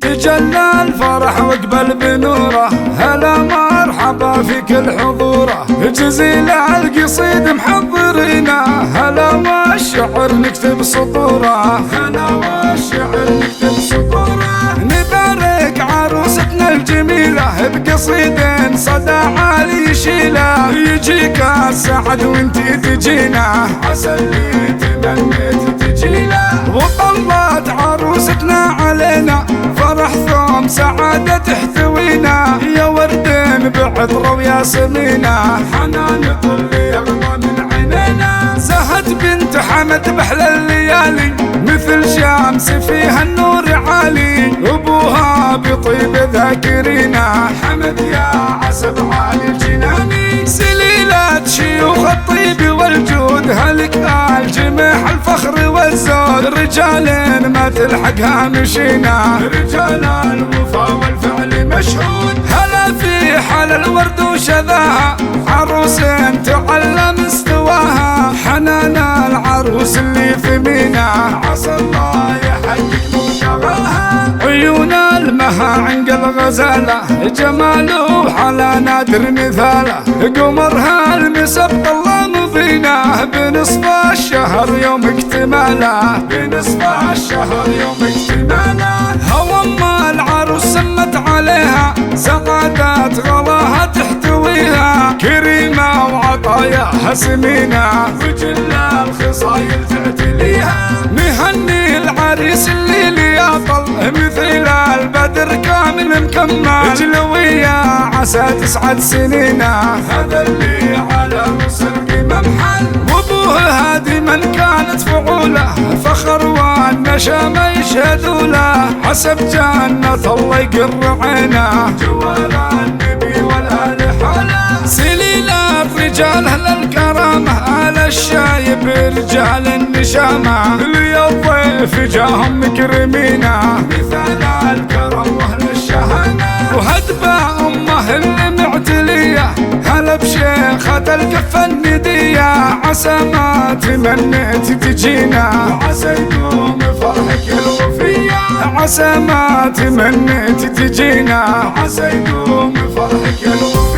تجلى الفرح واقبل بنوره، هلا مرحبا في كل حضوره، جزيل القصيد محضرينا، هلا والشعر نكتب سطوره، هلا والشعر نكتب سطوره، نبارك عروستنا الجميله بقصيد صدى عالي يشيله، يجيك السعد وانتي تجينا، عسى اللي تمنيت تجيله، وطلت عروستنا علينا فرح ثوم سعادة تحتوينا، يا ورد بعطرة وياسمينة، حنان طل يغلى من عينينا، زهد بنت حمد بحلى الليالي، مثل شمس فيها النور عالي، ابوها بطيب ذاكرينا، حمد يا عسب عالي الجناني، سليلة شيوخ الطيب والجود، هلك الجميح الفخر والزود، رجال ما تلحقها مشينا، رجال الوفا والفعل مشهود، هلا في حال الورد وشذاها، عروس تعلم استواها، حنان العروس اللي في مينا، عسى الله يحقق منتظرها، عيون المها عنق الغزالة، جماله على نادر مثاله، قمرها المسبق الله مضينا، بنصف الشهر يوم اكتماله، بنصف الشهر يوم اكتماله، هو ام العروس سمت عليها، سقادات غلاها تحتويها، كريمة وعطاياها سمينة، وجل الخصايل تعتليها، نهني العريس اللي لياطل، مثل البدر كامل مكمل، جلوية عسى تسعد سنينا، هذا اللي على رؤوس القمم حل، وابوه هادي من كانت فعوله، فخر والنشامة يشهدوا له، حسب جنة الله يقر عينه، جوار النبي والآل حوله، سليل الرجال أهل الكرامة، أهل الشايب رجال النشامة، للضيف جاهم مكرمينا، مثال الكرم واهل الشهامة، وهدبة امه اللي معتلية، هلا بشيخة الكفة الندية، عسى ما تمنيت تجينا، عسى يدوم فرحك الوفية، عسى ما تمنيت تجينا، عسى يدوم فرحك الوفية.